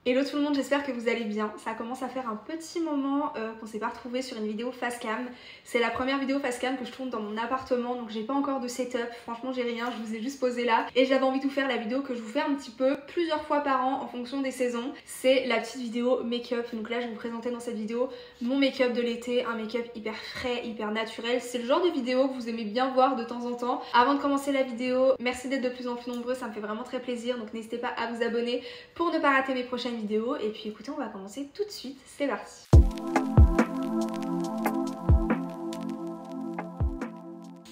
Hello tout le monde, j'espère que vous allez bien. Ça commence à faire un petit moment qu'on s'est pas retrouvé sur une vidéo face cam. C'est la première vidéo face cam que je tourne dans mon appartement, donc j'ai pas encore de setup. Franchement j'ai rien, je vous ai juste posé là. Et j'avais envie de vous faire la vidéo que je vous fais un petit peu plusieurs fois par an en fonction des saisons. C'est la petite vidéo make-up. Donc là je vais vous présenter dans cette vidéo mon make-up de l'été, un make-up hyper frais, hyper naturel. C'est le genre de vidéo que vous aimez bien voir de temps en temps. Avant de commencer la vidéo, merci d'être de plus en plus nombreux, ça me fait vraiment très plaisir. Donc n'hésitez pas à vous abonner pour ne pas rater mes prochaines vidéo. Et puis écoutez, on va commencer tout de suite, c'est parti.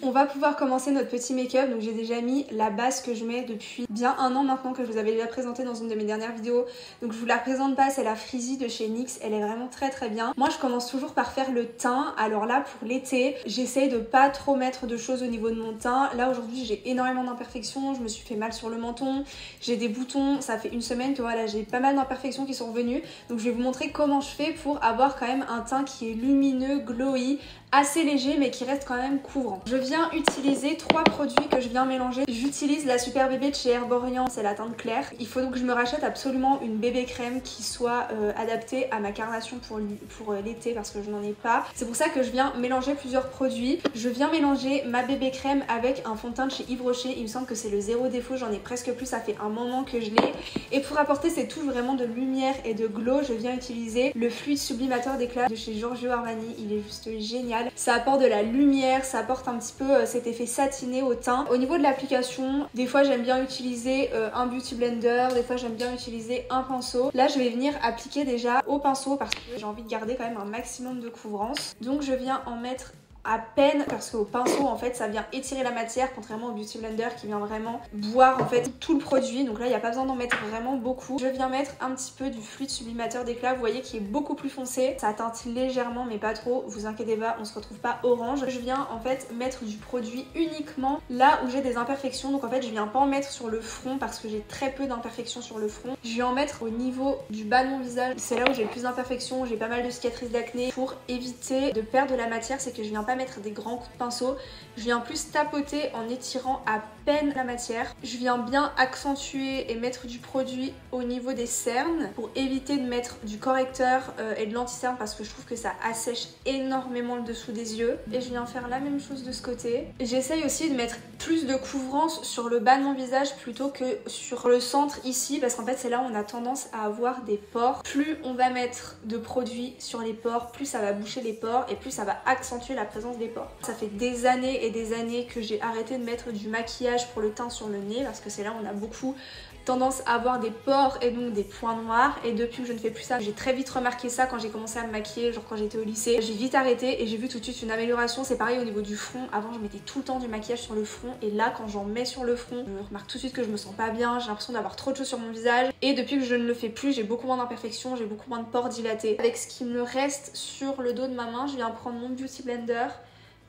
On va pouvoir commencer notre petit make-up. Donc j'ai déjà mis la base que je mets depuis bien un an maintenant, que je vous avais déjà présentée dans une de mes dernières vidéos. Donc je vous la présente pas, c'est la Freezy de chez NYX. Elle est vraiment très très bien. Moi je commence toujours par faire le teint. Alors là pour l'été, j'essaye de pas trop mettre de choses au niveau de mon teint. Là aujourd'hui j'ai énormément d'imperfections. Je me suis fait mal sur le menton. J'ai des boutons. Ça fait une semaine que voilà, j'ai pas mal d'imperfections qui sont revenues. Donc je vais vous montrer comment je fais pour avoir quand même un teint qui est lumineux, glowy, assez léger mais qui reste quand même couvrant. Je viens utiliser 3 produits que je viens mélanger. J'utilise la Super Bébé de chez Herborian, c'est la teinte claire. Il faut donc que je me rachète absolument une bébé crème qui soit adaptée à ma carnation pour l'été parce que je n'en ai pas. C'est pour ça que je viens mélanger plusieurs produits. Je viens mélanger ma bébé crème avec un fond de teint de chez Yves Rocher. Il me semble que c'est le zéro défaut, j'en ai presque plus, ça fait un moment que je l'ai. Et pour apporter cette touche vraiment de lumière et de glow, je viens utiliser le fluide sublimateur d'éclat de chez Giorgio Armani. Il est juste génial. Ça apporte de la lumière, ça apporte un petit peu cet effet satiné au teint. Au niveau de l'application, des fois j'aime bien utiliser un beauty blender, des fois j'aime bien utiliser un pinceau. Là je vais venir appliquer déjà au pinceau parce que j'ai envie de garder quand même un maximum de couvrance. Donc je viens en mettre à peine parce qu'au pinceau en fait ça vient étirer la matière, contrairement au beauty blender qui vient vraiment boire en fait tout le produit. Donc là il n'y a pas besoin d'en mettre vraiment beaucoup. Je viens mettre un petit peu du fluide sublimateur d'éclat, vous voyez, qui est beaucoup plus foncé. Ça teinte légèrement mais pas trop, vous inquiétez pas, on se retrouve pas orange. Je viens en fait mettre du produit uniquement là où j'ai des imperfections. Donc en fait je viens pas en mettre sur le front parce que j'ai très peu d'imperfections sur le front. Je viens en mettre au niveau du bas de mon visage, c'est là où j'ai le plus d'imperfections, j'ai pas mal de cicatrices d'acné. Pour éviter de perdre de la matière, c'est que je viens pas mettre des grands coups de pinceau, je viens plus tapoter en étirant à peine la matière. Je viens bien accentuer et mettre du produit au niveau des cernes pour éviter de mettre du correcteur et de l'anti-cerne parce que je trouve que ça assèche énormément le dessous des yeux. Et je viens faire la même chose de ce côté. J'essaye aussi de mettre plus de couvrance sur le bas de mon visage plutôt que sur le centre ici parce qu'en fait c'est là où on a tendance à avoir des pores. Plus on va mettre de produit sur les pores, plus ça va boucher les pores et plus ça va accentuer la présence des pores. Ça fait des années et des années que j'ai arrêté de mettre du maquillage pour le teint sur le nez parce que c'est là où on a beaucoup tendance à avoir des pores et donc des points noirs. Et depuis que je ne fais plus ça, j'ai très vite remarqué ça quand j'ai commencé à me maquiller, genre quand j'étais au lycée. J'ai vite arrêté et j'ai vu tout de suite une amélioration. C'est pareil au niveau du front. Avant je mettais tout le temps du maquillage sur le front et là quand j'en mets sur le front, je remarque tout de suite que je me sens pas bien, j'ai l'impression d'avoir trop de choses sur mon visage. Et depuis que je ne le fais plus, j'ai beaucoup moins d'imperfections, j'ai beaucoup moins de pores dilatés. Avec ce qui me reste sur le dos de ma main, je viens prendre mon beauty blender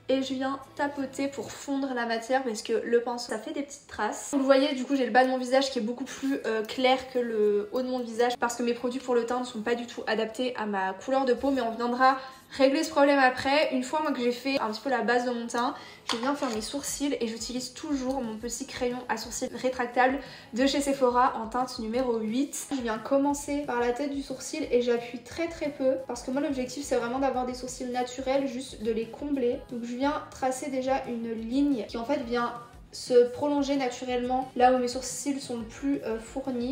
et je viens tapoter pour fondre la matière parce que le pinceau ça fait des petites traces. Vous le voyez, du coup j'ai le bas de mon visage qui est beaucoup plus clair que le haut de mon visage parce que mes produits pour le teint ne sont pas du tout adaptés à ma couleur de peau, mais on viendra régler ce problème après. Une fois moi que j'ai fait un petit peu la base de mon teint, je viens faire mes sourcils et j'utilise toujours mon petit crayon à sourcils rétractable de chez Sephora en teinte numéro 8. Je viens commencer par la tête du sourcil et j'appuie très très peu parce que moi l'objectif c'est vraiment d'avoir des sourcils naturels, juste de les combler. Donc je viens tracer déjà une ligne qui en fait vient se prolonger naturellement là où mes sourcils sont le plus fournis.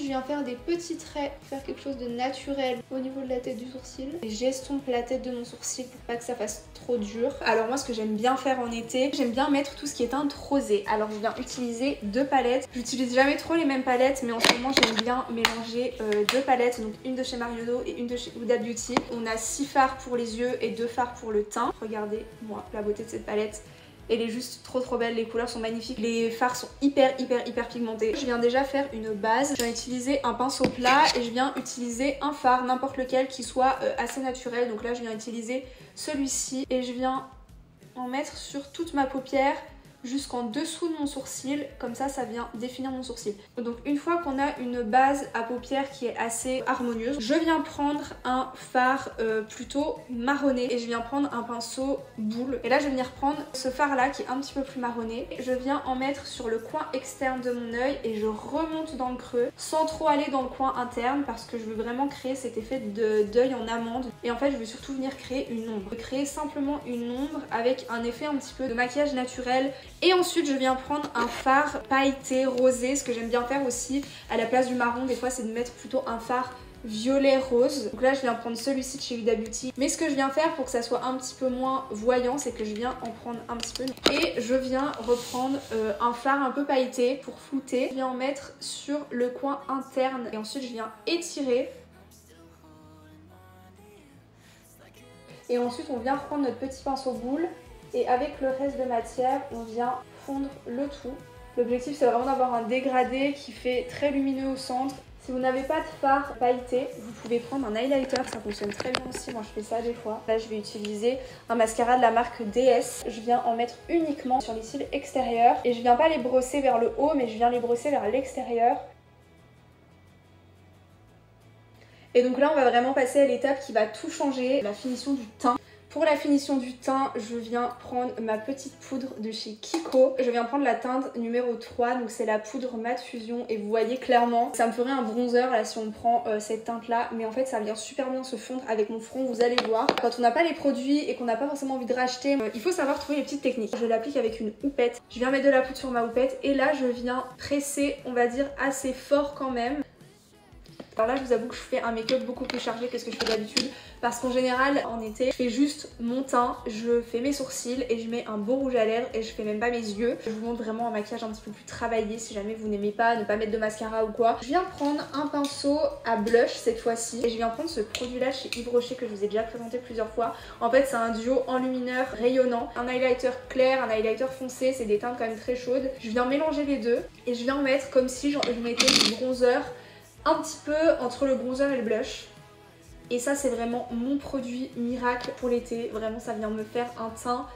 Je viens faire des petits traits, faire quelque chose de naturel au niveau de la tête du sourcil. Et j'estompe la tête de mon sourcil pour pas que ça fasse trop dur. Alors moi ce que j'aime bien faire en été, j'aime bien mettre tout ce qui est teinte rosée. Alors je viens utiliser 2 palettes. J'utilise jamais trop les mêmes palettes mais en ce moment j'aime bien mélanger 2 palettes. Donc une de chez Mariono et une de chez Huda Beauty. On a 6 fards pour les yeux et 2 fards pour le teint. Regardez moi la beauté de cette palette. Elle est juste trop belle, les couleurs sont magnifiques, les fards sont hyper pigmentés. Je viens déjà faire une base, je viens utiliser un pinceau plat et je viens utiliser un fard, n'importe lequel qui soit assez naturel. Donc là je viens utiliser celui-ci et je viens en mettre sur toute ma paupière jusqu'en dessous de mon sourcil, comme ça vient définir mon sourcil. Donc une fois qu'on a une base à paupières qui est assez harmonieuse, je viens prendre un fard plutôt marronné et je viens prendre un pinceau boule. Et là je vais venir prendre ce fard là qui est un petit peu plus marronné. Je viens en mettre sur le coin externe de mon œil et je remonte dans le creux sans trop aller dans le coin interne parce que je veux vraiment créer cet effet d'œil en amande. Et en fait je veux surtout venir créer une ombre. Créer simplement une ombre avec un effet un petit peu de maquillage naturel. Et ensuite je viens prendre un fard pailleté rosé. Ce que j'aime bien faire aussi à la place du marron des fois c'est de mettre plutôt un fard violet rose. Donc là je viens prendre celui-ci de chez Huda Beauty. Mais ce que je viens faire pour que ça soit un petit peu moins voyant, c'est que je viens en prendre un petit peu. Et je viens reprendre un fard un peu pailleté pour flouter. Je viens en mettre sur le coin interne. Et ensuite je viens étirer. Et ensuite on vient reprendre notre petit pinceau boule. Et avec le reste de matière, on vient fondre le tout. L'objectif c'est vraiment d'avoir un dégradé qui fait très lumineux au centre. Si vous n'avez pas de fard pailleté, vous pouvez prendre un highlighter, ça fonctionne très bien aussi, moi je fais ça des fois. Là je vais utiliser un mascara de la marque DS. Je viens en mettre uniquement sur les cils extérieurs. Et je viens pas les brosser vers le haut, mais je viens les brosser vers l'extérieur. Et donc là on va vraiment passer à l'étape qui va tout changer, la finition du teint. Pour la finition du teint, je viens prendre ma petite poudre de chez Kiko. Je viens prendre la teinte numéro 3, donc c'est la poudre Matte Fusion. Et vous voyez clairement, ça me ferait un bronzer là si on prend cette teinte là. Mais en fait ça vient super bien se fondre avec mon front, vous allez voir. Quand on n'a pas les produits et qu'on n'a pas forcément envie de racheter, il faut savoir trouver les petites techniques. Je l'applique avec une houppette. Je viens mettre de la poudre sur ma houppette et là je viens presser, on va dire assez fort quand même. Alors là je vous avoue que je fais un make-up beaucoup plus chargé que ce que je fais d'habitude parce qu'en général en été je fais juste mon teint, je fais mes sourcils et je mets un beau rouge à lèvres et je fais même pas mes yeux. Je vous montre vraiment un maquillage un petit peu plus travaillé si jamais vous n'aimez pas, ne pas mettre de mascara ou quoi. Je viens prendre un pinceau à blush cette fois-ci et je viens prendre ce produit là chez Yves Rocher que je vous ai déjà présenté plusieurs fois. En fait c'est un duo enlumineur rayonnant, un highlighter clair, un highlighter foncé, c'est des teintes quand même très chaudes. Je viens mélanger les deux et je viens en mettre comme si je mettais du bronzer un petit peu entre le bronzer et le blush. Et ça c'est vraiment mon produit miracle pour l'été. Vraiment ça vient me faire un teint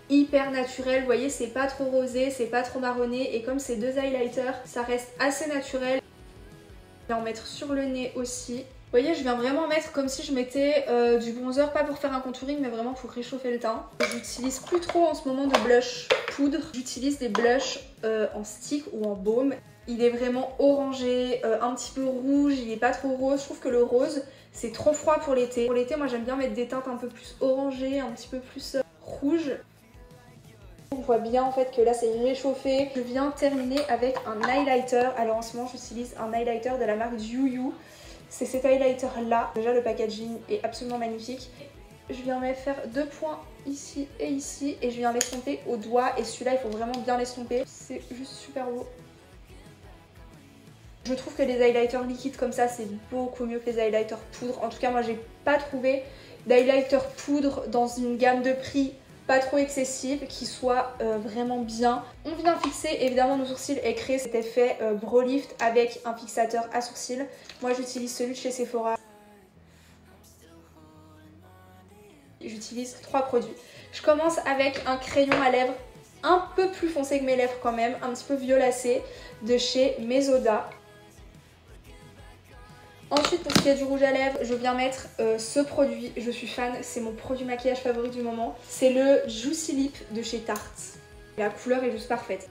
hyper naturel. Vous voyez c'est pas trop rosé, c'est pas trop marronné. Et comme c'est deux highlighters, ça reste assez naturel. Je viens en mettre sur le nez aussi. Vous voyez je viens vraiment mettre comme si je mettais du bronzer, pas pour faire un contouring mais vraiment pour réchauffer le teint. J'utilise plus trop en ce moment de blush poudre. J'utilise des blushs en stick ou en baume. Il est vraiment orangé, un petit peu rouge, il est pas trop rose. Je trouve que le rose c'est trop froid pour l'été. Pour l'été moi j'aime bien mettre des teintes un peu plus orangées, un petit peu plus rouge. On voit bien en fait que là c'est réchauffé. Je viens terminer avec un highlighter. Alors en ce moment j'utilise un highlighter de la marque YuYu. C'est cet highlighter là. Déjà le packaging est absolument magnifique. Je viens me faire deux points ici et je viens l'estomper au doigt. Et celui-là il faut vraiment bien l'estomper. C'est juste super beau. Je trouve que les highlighters liquides comme ça c'est beaucoup mieux que les highlighters poudre. En tout cas moi j'ai pas trouvé d'highlighter poudre dans une gamme de prix pas trop excessive qui soit vraiment bien. On vient fixer évidemment nos sourcils et créer cet effet brow lift avec un fixateur à sourcils. Moi j'utilise celui de chez Sephora. J'utilise 3 produits. Je commence avec un crayon à lèvres un peu plus foncé que mes lèvres quand même, un petit peu violacé de chez Mesoda. Ensuite pour ce qui est du rouge à lèvres, je viens mettre ce produit, je suis fan, c'est mon produit maquillage favori du moment. C'est le Juicy Lip de chez Tarte. La couleur est juste parfaite.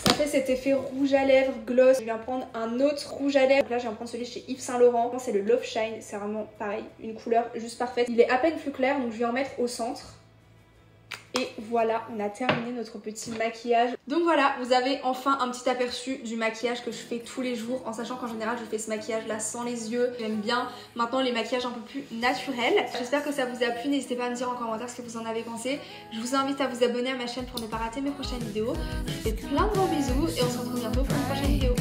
Ça fait cet effet rouge à lèvres, gloss. Je viens prendre un autre rouge à lèvres. Donc là je viens prendre celui chez Yves Saint Laurent. C'est le Love Shine, c'est vraiment pareil, une couleur juste parfaite. Il est à peine plus clair donc je vais en mettre au centre. Et voilà, on a terminé notre petit maquillage. Donc voilà, vous avez enfin un petit aperçu du maquillage que je fais tous les jours. En sachant qu'en général, je fais ce maquillage là sans les yeux. J'aime bien maintenant les maquillages un peu plus naturels. J'espère que ça vous a plu. N'hésitez pas à me dire en commentaire ce que vous en avez pensé. Je vous invite à vous abonner à ma chaîne pour ne pas rater mes prochaines vidéos. Je vous fais plein de gros bisous et on se retrouve bientôt pour une prochaine vidéo.